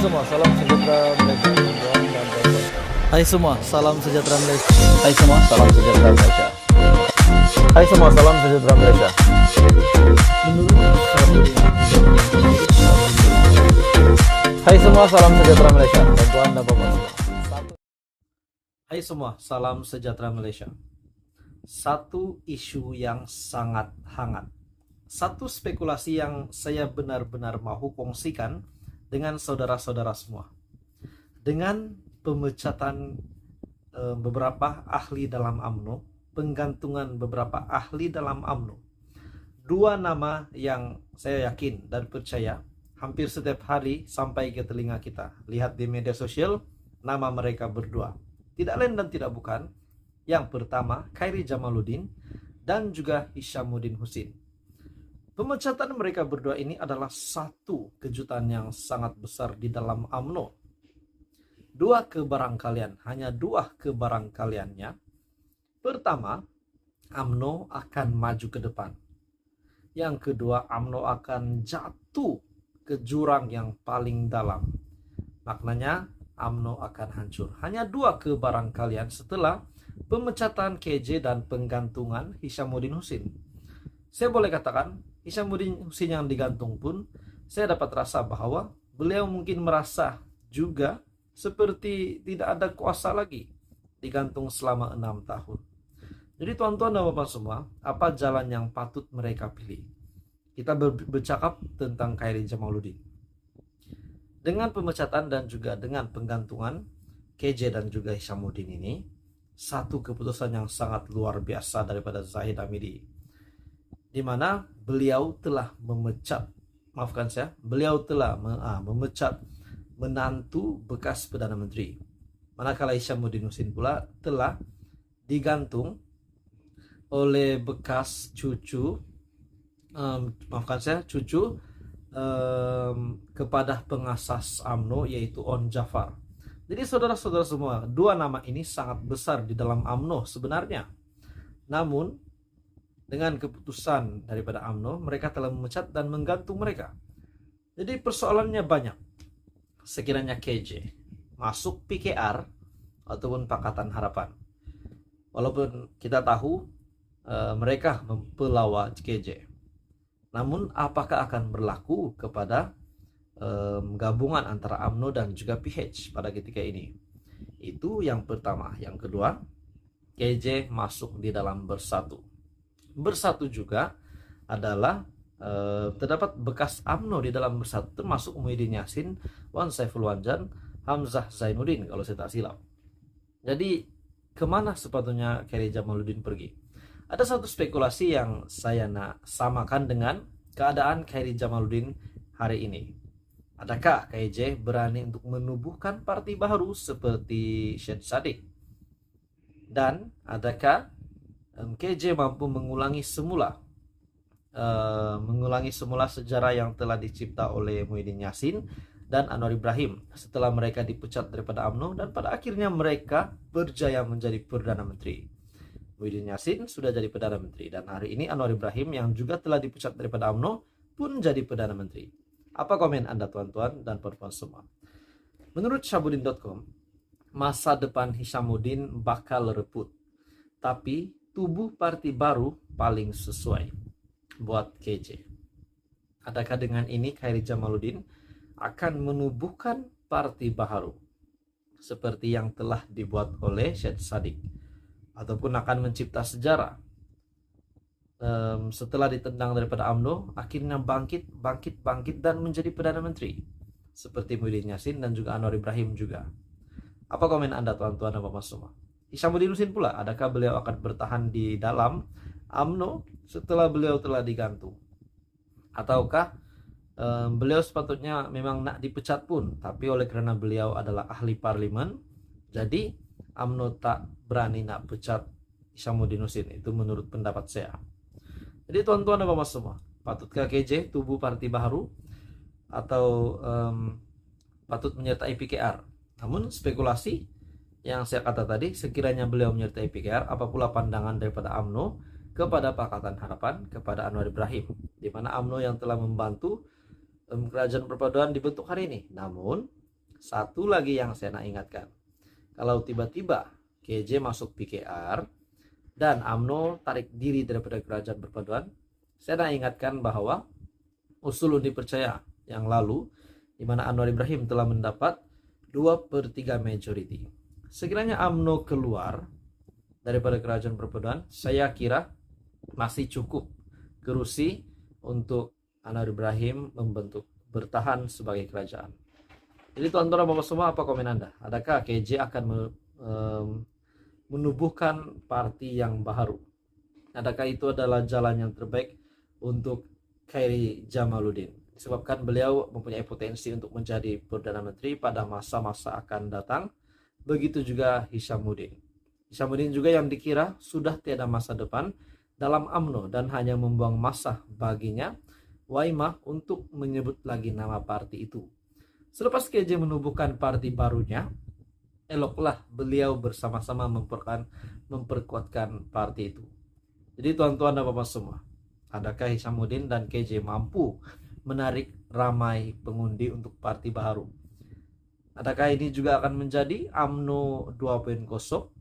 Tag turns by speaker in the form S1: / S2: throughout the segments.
S1: semua, salam sejahtera Malaysia.
S2: Hai semua, salam sejahtera Malaysia.
S1: Hai semua, salam sejahtera Malaysia. Hai semua, salam sejahtera Malaysia. Hai semua, salam sejahtera Malaysia. Bantuan dan bapak semua.
S2: Hai semua, salam sejahtera Malaysia. Satu isu yang sangat hangat. Satu spekulasi yang saya benar-benar mau kongsikan dengan saudara-saudara semua. Dengan pemecatan beberapa ahli dalam UMNO, penggantungan beberapa ahli dalam UMNO. Dua nama yang saya yakin dan percaya hampir setiap hari sampai ke telinga kita. Lihat di media sosial, nama mereka berdua. Tidak lain dan tidak bukan. Yang pertama, Khairi Jamaluddin dan juga Hishamuddin Hussein. Pemecatan mereka berdua ini adalah satu kejutan yang sangat besar di dalam UMNO. Dua kebarangkalian, hanya dua kebarangkaliannya. Pertama, UMNO akan maju ke depan. Yang kedua, UMNO akan jatuh ke jurang yang paling dalam. Maknanya, UMNO akan hancur. Hanya dua kebarangkalian setelah pemecatan KJ dan penggantungan Hishamuddin Hussein. Saya boleh katakan, Hishamuddin Hussein yang digantung pun, saya dapat rasa bahwa beliau mungkin merasa juga seperti tidak ada kuasa lagi, digantung selama 6 tahun. Jadi tuan-tuan dan bapak semua, apa jalan yang patut mereka pilih? Kita bercakap tentang Khairi Jamaluddin. Dengan pemecatan dan juga dengan penggantungan KJ dan juga Hishamuddin ini, satu keputusan yang sangat luar biasa daripada Zahid Hamidi, di mana beliau telah memecat, beliau telah memecat menantu bekas Perdana Menteri. Manakala Hishamuddin Hussein pula telah digantung oleh bekas cucu kepada pengasas UMNO, yaitu On Jafar. Jadi saudara-saudara semua, dua nama ini sangat besar di dalam UMNO sebenarnya. Namun dengan keputusan daripada UMNO, mereka telah memecat dan menggantung mereka. Jadi persoalannya banyak. Sekiranya KJ masuk PKR ataupun Pakatan Harapan, walaupun kita tahu mereka mempelawa KJ, namun apakah akan berlaku kepada gabungan antara UMNO dan juga PH pada ketika ini? Itu yang pertama. Yang kedua, KJ masuk di dalam Bersatu. Bersatu juga adalah terdapat bekas UMNO di dalam Bersatu, termasuk Muhyiddin Yassin, Wan Saiful Wanjan, Hamzah Zainuddin kalau saya tak silap. Jadi kemana sepatutnya Khairi Jamaluddin pergi? Ada satu spekulasi yang saya nak samakan dengan keadaan Khairi Jamaluddin hari ini. Adakah KJ berani untuk menubuhkan parti baru seperti Syed Saddiq? Dan adakah KJ mampu mengulangi semula sejarah yang telah dicipta oleh Muhyiddin Yassin dan Anwar Ibrahim setelah mereka dipecat daripada UMNO dan pada akhirnya mereka berjaya menjadi Perdana Menteri. Muhyiddin Yassin sudah jadi Perdana Menteri dan hari ini Anwar Ibrahim yang juga telah dipecat daripada UMNO pun jadi Perdana Menteri. Apa komen Anda tuan-tuan dan puan-puan semua? Menurut Syahbudin.com, masa depan Hishamuddin bakal reput, tapi tubuh parti baru paling sesuai buat KJ. Adakah dengan ini Khairi Jamaluddin akan menubuhkan parti baru seperti yang telah dibuat oleh Syed Saddiq, ataupun akan mencipta sejarah setelah ditendang daripada UMNO akhirnya bangkit dan menjadi Perdana Menteri seperti Muhyiddin Yassin dan juga Anwar Ibrahim juga? Apa komen Anda tuan-tuan dan bapak semua? Hishamuddin Hussein pula, adakah beliau akan bertahan di dalam UMNO setelah beliau telah digantung? Ataukah beliau sepatutnya memang nak dipecat pun, tapi oleh karena beliau adalah ahli parlimen, jadi UMNO tak berani nak pecat Hishamuddin Hussein? Itu menurut pendapat saya. Jadi tuan-tuan dan bapak semua, patutkah KJ tubuh parti baru atau patut menyertai PKR? Namun spekulasi yang saya kata tadi, sekiranya beliau menyertai PKR, apa pula pandangan daripada UMNO kepada Pakatan Harapan, kepada Anwar Ibrahim, di mana UMNO yang telah membantu kerajaan perpaduan dibentuk hari ini. Namun Satu lagi yang saya nak ingatkan, kalau tiba-tiba KJ masuk PKR dan UMNO tarik diri daripada kerajaan perpaduan, saya nak ingatkan bahwa usul undi percaya yang lalu, di mana Anwar Ibrahim telah mendapat 2/3 majority. Sekiranya UMNO keluar daripada kerajaan perpaduan, saya kira masih cukup kerusi untuk Anwar Ibrahim bertahan sebagai kerajaan. Jadi tuan-tuan dan bapak semua, apa komen Anda? Adakah KJ akan menubuhkan parti yang baru? Adakah itu adalah jalan yang terbaik untuk Khairi Jamaluddin? Disebabkan beliau mempunyai potensi untuk menjadi Perdana Menteri pada masa-masa akan datang. Begitu juga Hishamuddin. Hishamuddin juga yang dikira sudah tiada masa depan dalam UMNO dan hanya membuang masa baginya Waimah untuk menyebut lagi nama parti itu. Selepas KJ menubuhkan parti barunya, eloklah beliau bersama-sama memperkuatkan parti itu. Jadi tuan-tuan dan bapak semua, adakah Hishamuddin dan KJ mampu menarik ramai pengundi untuk parti baru? Adakah ini juga akan menjadi UMNO 2.0?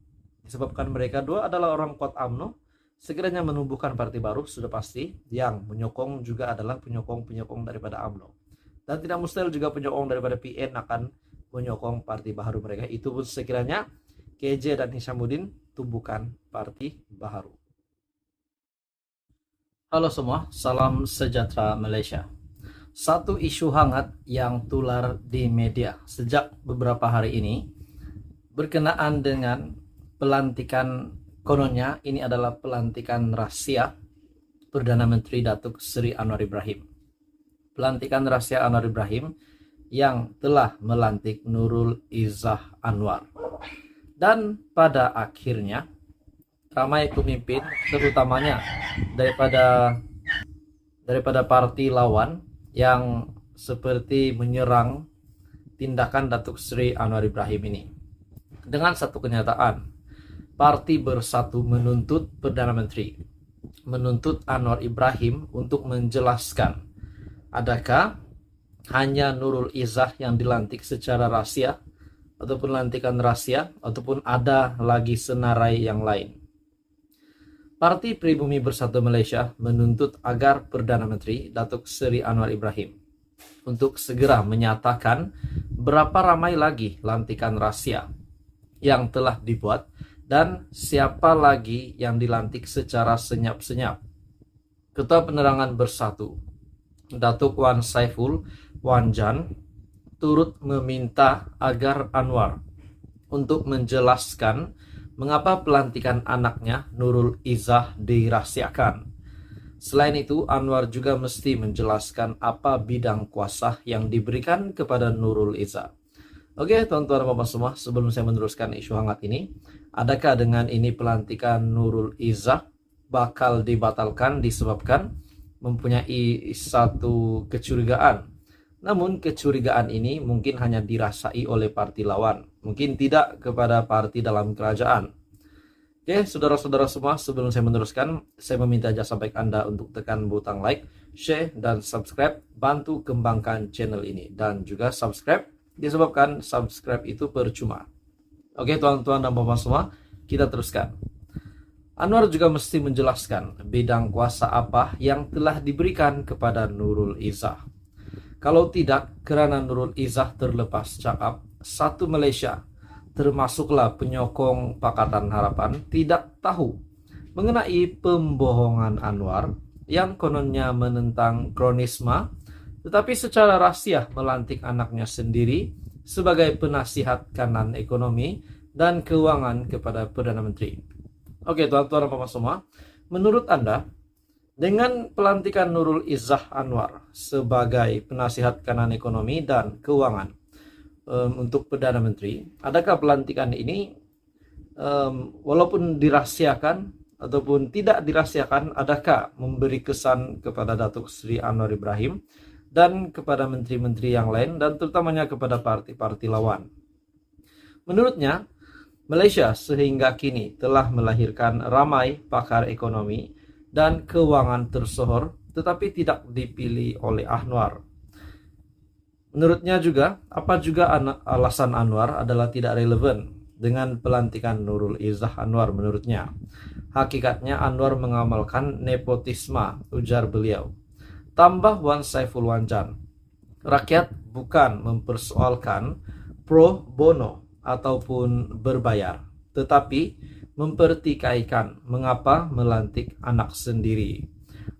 S2: Disebabkan mereka dua adalah orang kuat UMNO, sekiranya menumbuhkan parti baru, sudah pasti yang menyokong juga adalah penyokong-penyokong daripada UMNO. Dan tidak mustahil juga penyokong daripada PN akan menyokong parti baru mereka. Itu pun sekiranya KJ dan Hishamuddin tumbuhkan parti baru. Halo semua, salam sejahtera Malaysia. Satu isu hangat yang tular di media sejak beberapa hari ini berkenaan dengan pelantikan, kononnya ini adalah pelantikan rahasia Perdana Menteri Datuk Seri Anwar Ibrahim. Pelantikan rahasia Anwar Ibrahim yang telah melantik Nurul Izzah Anwar. Dan pada akhirnya ramai pemimpin, terutamanya daripada parti lawan yang seperti menyerang tindakan Datuk Seri Anwar Ibrahim ini. Dengan satu kenyataan, Parti Bersatu menuntut Perdana Menteri, menuntut Anwar Ibrahim untuk menjelaskan adakah hanya Nurul Izzah yang dilantik secara rahasia ataupun lantikan rahasia ataupun ada lagi senarai yang lain. Parti Pribumi Bersatu Malaysia menuntut agar Perdana Menteri Datuk Seri Anwar Ibrahim untuk segera menyatakan berapa ramai lagi lantikan rahasia yang telah dibuat dan siapa lagi yang dilantik secara senyap-senyap. Ketua Penerangan Bersatu Datuk Wan Saiful Wan Jan turut meminta agar Anwar untuk menjelaskan mengapa pelantikan anaknya Nurul Izzah dirahasiakan. Selain itu, Anwar juga mesti menjelaskan apa bidang kuasa yang diberikan kepada Nurul Izzah. Oke, tuan-tuan dan bapak semua, sebelum saya meneruskan isu hangat ini, adakah dengan ini pelantikan Nurul Izzah bakal dibatalkan disebabkan mempunyai satu kecurigaan? Namun kecurigaan ini mungkin hanya dirasai oleh parti lawan, mungkin tidak kepada parti dalam kerajaan. Oke, saudara-saudara semua, sebelum saya meneruskan, saya meminta jasa baik Anda untuk tekan butang like, share, dan subscribe, bantu kembangkan channel ini. Dan juga subscribe, disebabkan subscribe itu percuma. Oke, tuan-tuan dan bapak semua, kita teruskan. Anwar juga mesti menjelaskan bidang kuasa apa yang telah diberikan kepada Nurul Izzah. Kalau tidak, kerana Nurul Izzah terlepas cakap, satu Malaysia, termasuklah penyokong Pakatan Harapan, tidak tahu mengenai pembohongan Anwar yang kononnya menentang kronisma, tetapi secara rahasia melantik anaknya sendiri sebagai penasihat kanan ekonomi dan keuangan kepada Perdana Menteri. Oke, tuan-tuan dan bapak semua, menurut Anda, dengan pelantikan Nurul Izzah Anwar sebagai penasihat kanan ekonomi dan keuangan untuk Perdana Menteri, adakah pelantikan ini walaupun dirahasiakan ataupun tidak dirahasiakan, adakah memberi kesan kepada Datuk Seri Anwar Ibrahim dan kepada menteri-menteri yang lain dan terutamanya kepada parti-parti lawan? Menurutnya, Malaysia sehingga kini telah melahirkan ramai pakar ekonomi dan keuangan tersohor tetapi tidak dipilih oleh Anwar. Menurutnya juga, apa juga alasan Anwar adalah tidak relevan dengan pelantikan Nurul Izzah Anwar menurutnya. Hakikatnya Anwar mengamalkan nepotisme, ujar beliau. Tambah Wan Saiful Wanjan, rakyat bukan mempersoalkan pro bono ataupun berbayar, tetapi mempertikaikan mengapa melantik anak sendiri.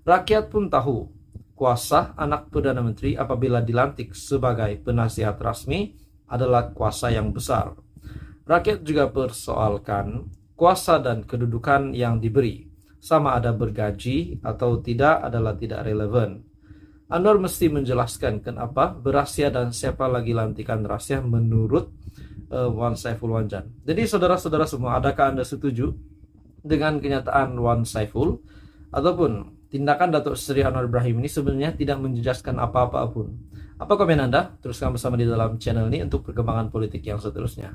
S2: Rakyat pun tahu kuasa anak Perdana Menteri apabila dilantik sebagai penasihat rasmi adalah kuasa yang besar. Rakyat juga persoalkan kuasa dan kedudukan yang diberi, sama ada bergaji atau tidak adalah tidak relevan. Anwar mesti menjelaskan kenapa berahsia dan siapa lagi lantikan rahsia menurut Wan Saiful Wanjan. Jadi saudara-saudara semua, adakah Anda setuju dengan kenyataan Wan Saiful ataupun tindakan Datuk Seri Anwar Ibrahim ini sebenarnya tidak menjejaskan apa-apa pun? Apa komen Anda? Teruskan bersama di dalam channel ini untuk perkembangan politik yang seterusnya.